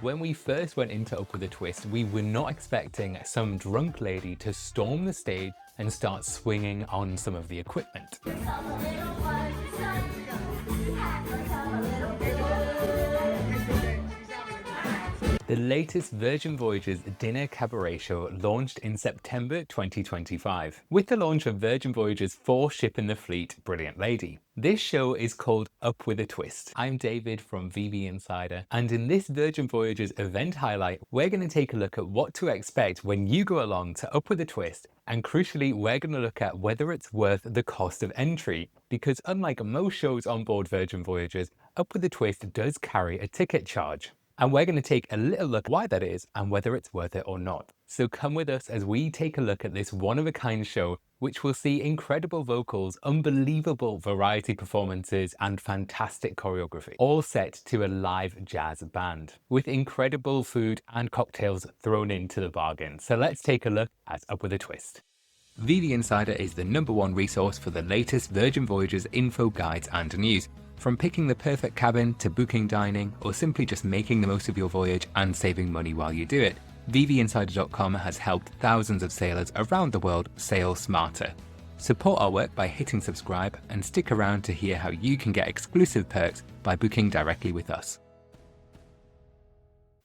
When we first went into Up With a Twist, we were not expecting some drunk lady to storm the stage and start swinging on some of the equipment. The latest Virgin Voyages dinner cabaret show launched in September 2025, with the launch of Virgin Voyages' fourth ship in the fleet, Brilliant Lady. This show is called Up With a Twist. I'm David from VV Insider, and in this Virgin Voyages event highlight, we're going to take a look at what to expect when you go along to Up With a Twist, and crucially, we're going to look at whether it's worth the cost of entry, because unlike most shows on board Virgin Voyages, Up With a Twist does carry a ticket charge. And we're going to take a little look at why that is and whether it's worth it or not. So come with us as we take a look at this one-of-a-kind show, which will see incredible vocals, unbelievable variety performances, and fantastic choreography, all set to a live jazz band, with incredible food and cocktails thrown into the bargain. So let's take a look at Up With a Twist. VV Insider is the #1 resource for the latest Virgin Voyages info, guides, and news. From picking the perfect cabin to booking dining, or simply just making the most of your voyage and saving money while you do it, VVinsider.com has helped thousands of sailors around the world sail smarter. Support our work by hitting subscribe and stick around to hear how you can get exclusive perks by booking directly with us.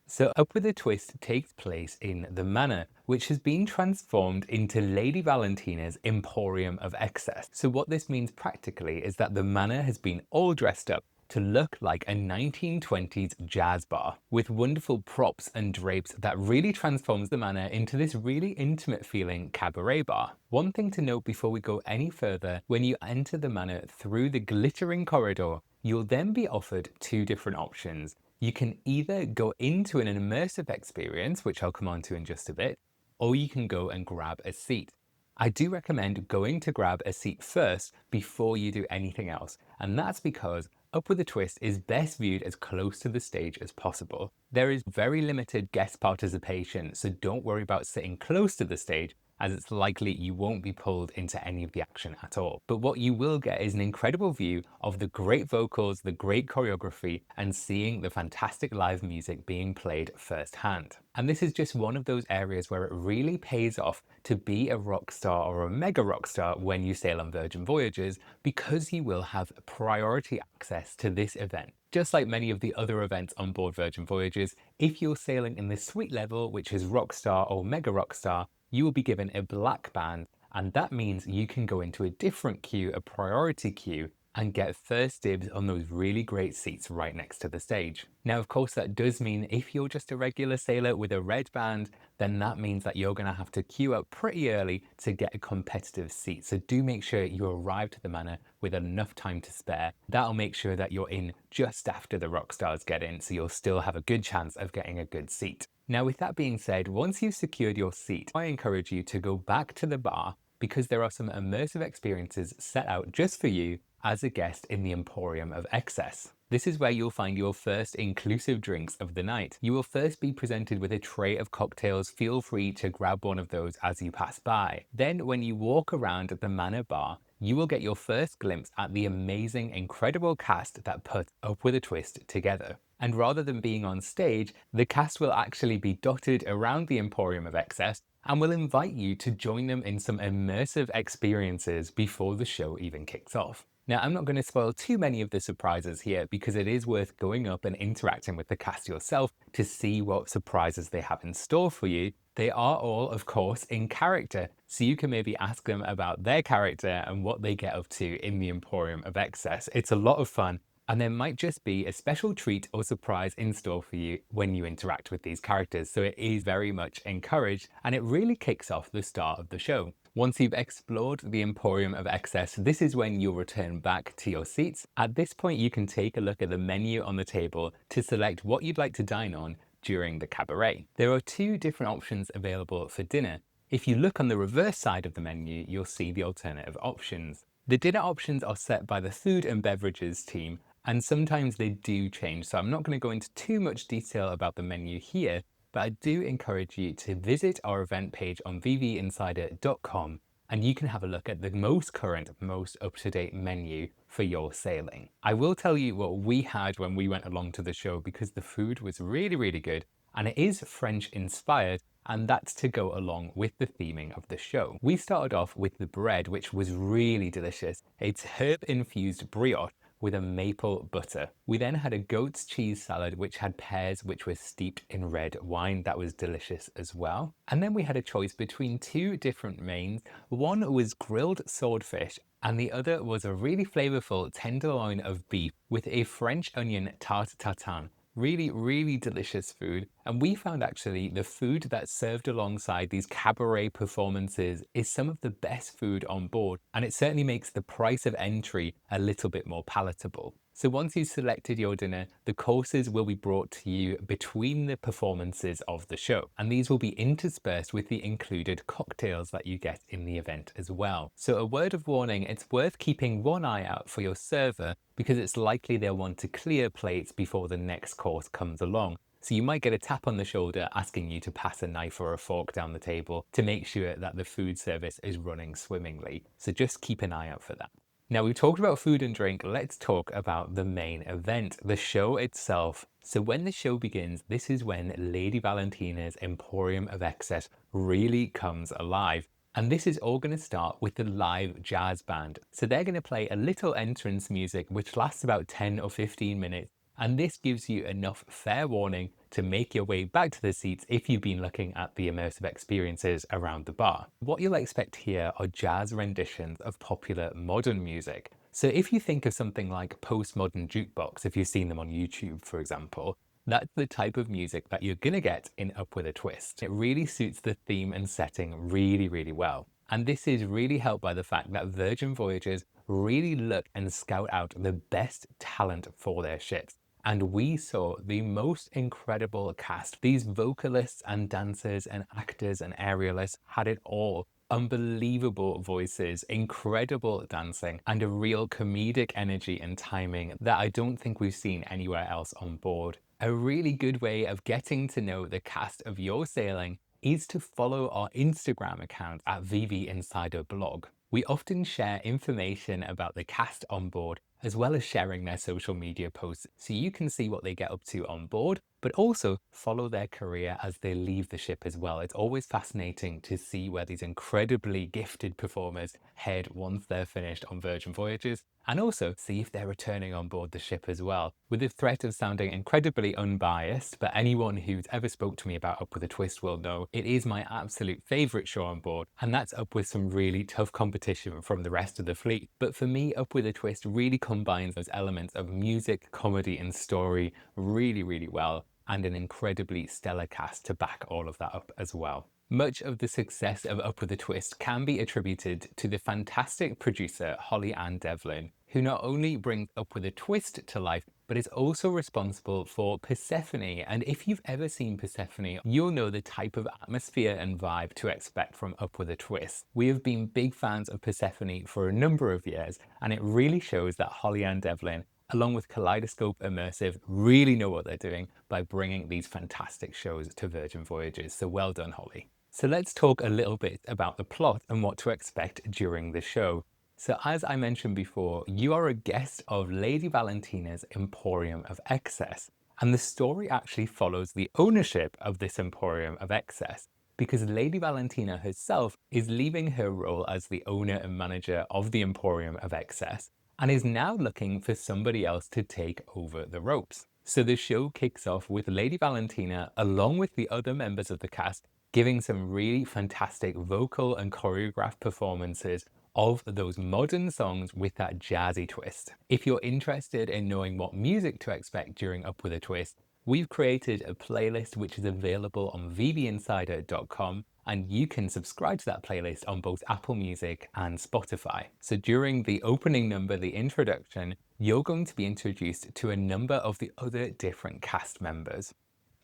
So Up With a Twist takes place in the Manor, which has been transformed into Lady Valentina's Emporium of Excess. So what this means practically is that the Manor has been all dressed up to look like a 1920s jazz bar, with wonderful props and drapes that really transforms the Manor into this really intimate feeling cabaret bar. One thing to note before we go any further, when you enter the Manor through the glittering corridor, you'll then be offered two different options. You can either go into an immersive experience, which I'll come on to in just a bit, or you can go and grab a seat. I do recommend going to grab a seat first before you do anything else, and that's because Up With a Twist is best viewed as close to the stage as possible. There is very limited guest participation, so don't worry about sitting close to the stage, as it's likely you won't be pulled into any of the action at all. But what you will get is an incredible view of the great vocals, the great choreography, and seeing the fantastic live music being played firsthand. And this is just one of those areas where it really pays off to be a rock star or a mega rock star when you sail on Virgin Voyages, because you will have priority access to this event. Just like many of the other events on board Virgin Voyages, if you're sailing in the suite level, which is rock star or mega rock star, you will be given a black band, and that means you can go into a different queue, a priority queue, and get first dibs on those really great seats right next to the stage. Now, of course, that does mean if you're just a regular sailor with a red band, then that means that you're going to have to queue up pretty early to get a competitive seat. So do make sure you arrive to the Manor with enough time to spare. That'll make sure that you're in just after the rock stars get in, so you'll still have a good chance of getting a good seat. Now, with that being said, once you've secured your seat, I encourage you to go back to the bar, because there are some immersive experiences set out just for you as a guest in the Emporium of Excess. This is where you'll find your first inclusive drinks of the night. You will first be presented with a tray of cocktails. Feel free to grab one of those as you pass by. Then when you walk around the Manor bar, you will get your first glimpse at the amazing, incredible cast that put Up With a Twist together. And rather than being on stage, the cast will actually be dotted around the Emporium of Excess and will invite you to join them in some immersive experiences before the show even kicks off. Now, I'm not going to spoil too many of the surprises here, because it is worth going up and interacting with the cast yourself to see what surprises they have in store for you. They are all, of course, in character, so you can maybe ask them about their character and what they get up to in the Emporium of Excess. It's a lot of fun, and there might just be a special treat or surprise in store for you when you interact with these characters, so it is very much encouraged, and it really kicks off the start of the show. Once you've explored the Emporium of Excess, this is when you'll return back to your seats. At this point, you can take a look at the menu on the table to select what you'd like to dine on during the cabaret. There are two different options available for dinner. If you look on the reverse side of the menu, you'll see the alternative options. The dinner options are set by the food and beverages team, and sometimes they do change, so I'm not going to go into too much detail about the menu here, but I do encourage you to visit our event page on VVinsider.com, and you can have a look at the most current, most up-to-date menu for your sailing. I will tell you what we had when we went along to the show because the food was really, really good and it is French inspired, and that's to go along with the theming of the show. We started off with the bread, which was really delicious. It's herb-infused brioche with a maple butter. We then had a goat's cheese salad, which had pears, which was steeped in red wine. That was delicious as well. And then we had a choice between two different mains. One was grilled swordfish, and the other was a really flavorful tenderloin of beef with a French onion tarte tatin. Really, really delicious food. And we found actually the food that's served alongside these cabaret performances is some of the best food on board, and it certainly makes the price of entry a little bit more palatable. So once you've selected your dinner, the courses will be brought to you between the performances of the show, and these will be interspersed with the included cocktails that you get in the event as well. So a word of warning, it's worth keeping one eye out for your server because it's likely they'll want to clear plates before the next course comes along. So you might get a tap on the shoulder asking you to pass a knife or a fork down the table to make sure that the food service is running swimmingly. So just keep an eye out for that. Now we've talked about food and drink, let's talk about the main event, the show itself. So when the show begins, this is when Lady Valentina's Emporium of Excess really comes alive. And this is all going to start with the live jazz band. So they're going to play a little entrance music which lasts about 10 or 15 minutes. And this gives you enough fair warning to make your way back to the seats if you've been looking at the immersive experiences around the bar. What you'll expect here are jazz renditions of popular modern music. So if you think of something like postmodern jukebox, if you've seen them on YouTube, for example, that's the type of music that you're gonna get in Up With a Twist. It really suits the theme and setting really, really well. And this is really helped by the fact that Virgin Voyages really look and scout out the best talent for their ships. And we saw the most incredible cast. These vocalists and dancers and actors and aerialists had it all. Unbelievable voices, incredible dancing, and a real comedic energy and timing that I don't think we've seen anywhere else on board. A really good way of getting to know the cast of your sailing is to follow our Instagram account at VV Insider Blog. We often share information about the cast on board, as well as sharing their social media posts so you can see what they get up to on board, but also follow their career as they leave the ship as well. It's always fascinating to see where these incredibly gifted performers head once they're finished on Virgin Voyages, and also see if they're returning on board the ship as well. With the threat of sounding incredibly unbiased, but anyone who's ever spoke to me about Up With a Twist will know it is my absolute favorite show on board, and that's up with some really tough competition from the rest of the fleet. But for me, Up With a Twist really combines those elements of music, comedy, and story really, really well, and an incredibly stellar cast to back all of that up as well. Much of the success of Up With a Twist can be attributed to the fantastic producer Holly Ann Devlin, who not only brings Up With a Twist to life, but is also responsible for Persephone. And if you've ever seen Persephone, you'll know the type of atmosphere and vibe to expect from Up With a Twist. We have been big fans of Persephone for a number of years, and it really shows that Holly Ann Devlin, along with Kaleidoscope Immersive, really know what they're doing by bringing these fantastic shows to Virgin Voyages. So well done, Holly. So let's talk a little bit about the plot and what to expect during the show. So as I mentioned before, you are a guest of Lady Valentina's Emporium of Excess, and the story actually follows the ownership of this Emporium of Excess, because Lady Valentina herself is leaving her role as the owner and manager of the Emporium of Excess, and is now looking for somebody else to take over the ropes. So the show kicks off with Lady Valentina, along with the other members of the cast, giving some really fantastic vocal and choreographed performances of those modern songs with that jazzy twist. If you're interested in knowing what music to expect during Up With a Twist, we've created a playlist which is available on vvinsider.com, and you can subscribe to that playlist on both Apple Music and Spotify. So during the opening number, the introduction, you're going to be introduced to a number of the other different cast members.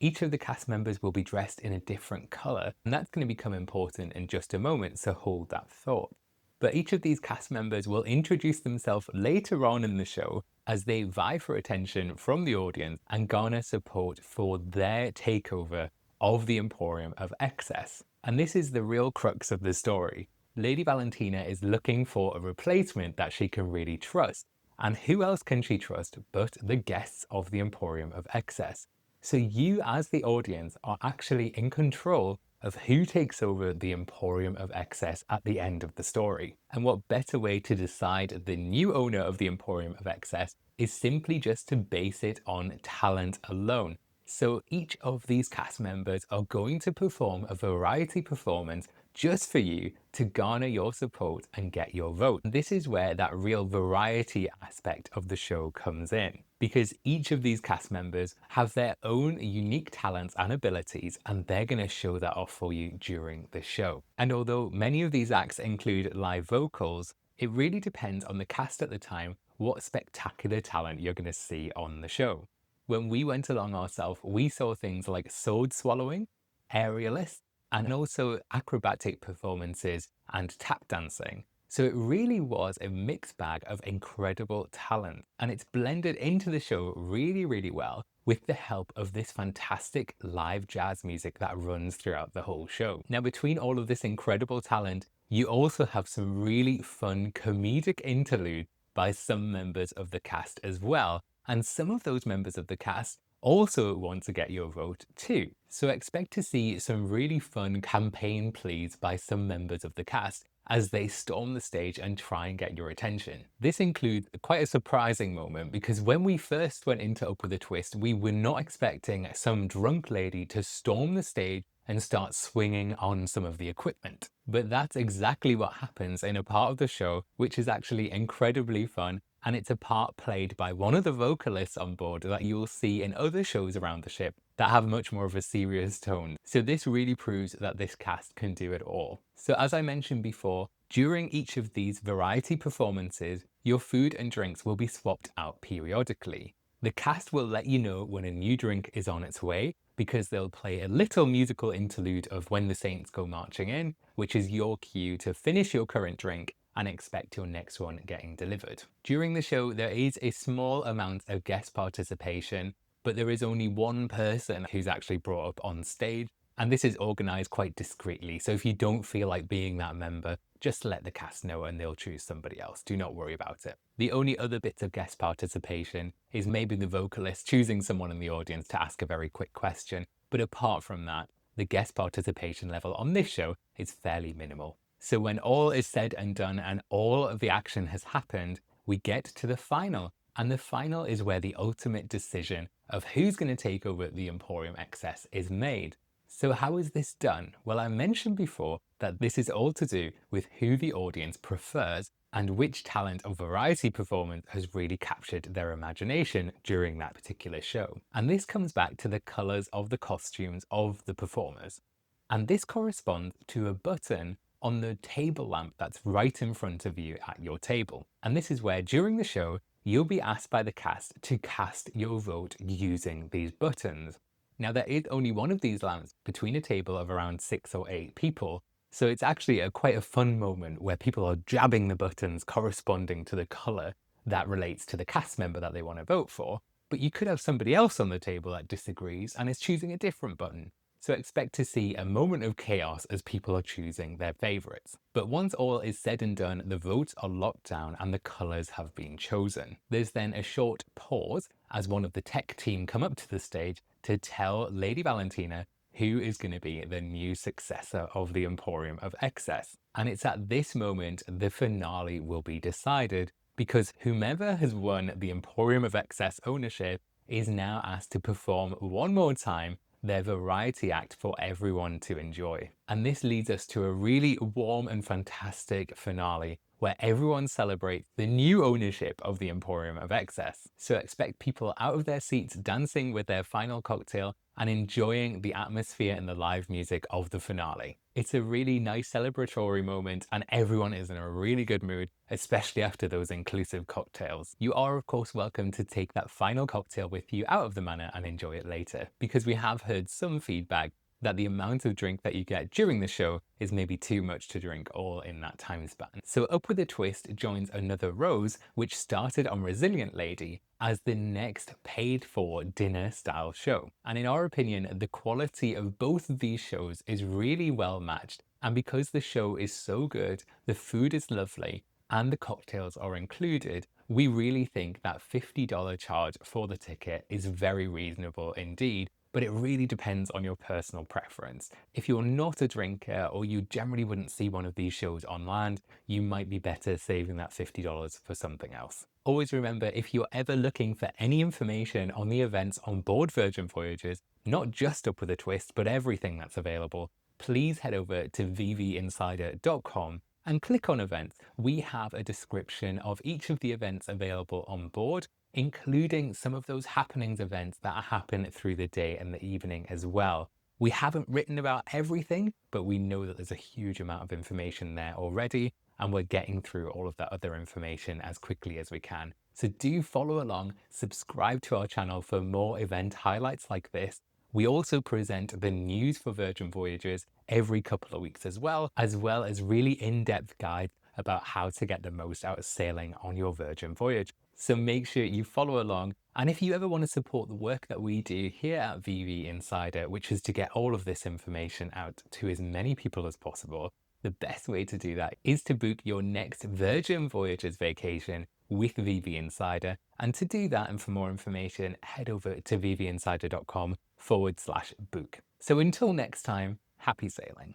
Each of the cast members will be dressed in a different color, and that's going to become important in just a moment, so hold that thought. But each of these cast members will introduce themselves later on in the show as they vie for attention from the audience and garner support for their takeover of the Emporium of Excess. And this is the real crux of the story. Lady Valentina is looking for a replacement that she can really trust. And who else can she trust but the guests of the Emporium of Excess? So you as the audience are actually in control of who takes over the Emporium of Excess at the end of the story. And what better way to decide the new owner of the Emporium of Excess is simply just to base it on talent alone. So each of these cast members are going to perform a variety performance just for you to garner your support and get your vote. This is where that real variety aspect of the show comes in, because each of these cast members have their own unique talents and abilities, and they're going to show that off for you during the show. And although many of these acts include live vocals, it really depends on the cast at the time what spectacular talent you're going to see on the show. When we went along ourselves, we saw things like sword swallowing, aerialists, and also acrobatic performances and tap dancing. So it really was a mixed bag of incredible talent, and it's blended into the show really, really well with the help of this fantastic live jazz music that runs throughout the whole show. Now, between all of this incredible talent, you also have some really fun comedic interludes by some members of the cast as well, and some of those members of the cast also want to get your vote too. So expect to see some really fun campaign pleas by some members of the cast as they storm the stage and try and get your attention. This includes quite a surprising moment, because when we first went into Up With a Twist, we were not expecting some drunk lady to storm the stage and start swinging on some of the equipment. But that's exactly what happens in a part of the show, which is actually incredibly fun. And it's a part played by one of the vocalists on board that you'll see in other shows around the ship that have much more of a serious tone. So this really proves that this cast can do it all. So as I mentioned before, during each of these variety performances, your food and drinks will be swapped out periodically. The cast will let you know when a new drink is on its way, because they'll play a little musical interlude of When the Saints Go Marching In, which is your cue to finish your current drink and expect your next one getting delivered. During the show, there is a small amount of guest participation, but there is only one person who's actually brought up on stage, and this is organized quite discreetly. So if you don't feel like being that member, just let the cast know and they'll choose somebody else. Do not worry about it. The only other bit of guest participation is maybe the vocalist choosing someone in the audience to ask a very quick question. But apart from that, the guest participation level on this show is fairly minimal. So when all is said and done and all of the action has happened, we get to the final. And the final is where the ultimate decision of who's going to take over the Emporium Excess is made. So how is this done? Well, I mentioned before that this is all to do with who the audience prefers and which talent or variety performance has really captured their imagination during that particular show. And this comes back to the colors of the costumes of the performers. And this corresponds to a button on the table lamp that's right in front of you at your table. And this is where during the show, you'll be asked by the cast to cast your vote using these buttons. Now, there is only one of these lamps between a table of around 6 or 8 people, so it's actually quite a fun moment where people are jabbing the buttons corresponding to the color that relates to the cast member that they want to vote for. But you could have somebody else on the table that disagrees and is choosing a different button. So expect to see a moment of chaos as people are choosing their favorites. But once all is said and done, the votes are locked down and the colors have been chosen. There's then a short pause as one of the tech team come up to the stage to tell Lady Valentina who is going to be the new successor of the Emporium of Excess. And it's at this moment the finale will be decided, because whomever has won the Emporium of Excess ownership is now asked to perform one more time their variety act for everyone to enjoy. And this leads us to a really warm and fantastic finale where everyone celebrates the new ownership of the Emporium of Excess. So expect people out of their seats dancing with their final cocktail and enjoying the atmosphere and the live music of the finale. It's a really nice celebratory moment and everyone is in a really good mood, especially after those inclusive cocktails. You are of course welcome to take that final cocktail with you out of the manor and enjoy it later, because we have heard some feedback that the amount of drink that you get during the show is maybe too much to drink all in that time span. So Up With a Twist joins Another Rose, which started on Resilient Lady, as the next paid-for dinner-style show. And in our opinion, the quality of both of these shows is really well matched. And because the show is so good, the food is lovely, and the cocktails are included, we really think that $50 charge for the ticket is very reasonable indeed, but it really depends on your personal preference. If you're not a drinker or you generally wouldn't see one of these shows on land, you might be better saving that $50 for something else. Always remember, if you're ever looking for any information on the events on board Virgin Voyages, not just Up With a Twist, but everything that's available, please head over to vvinsider.com and click on events. We have a description of each of the events available on board, including some of those happenings events that happen through the day and the evening as well. We haven't written about everything, but we know that there's a huge amount of information there already, and we're getting through all of that other information as quickly as we can. So do follow along, subscribe to our channel for more event highlights like this. We also present the news for Virgin Voyages every couple of weeks as well as really in-depth guides about how to get the most out of sailing on your Virgin voyage. So make sure you follow along. And if you ever want to support the work that we do here at VV Insider, which is to get all of this information out to as many people as possible, the best way to do that is to book your next Virgin Voyages vacation with VV Insider. And to do that and for more information, head over to vvinsider.com/book. So until next time, happy sailing.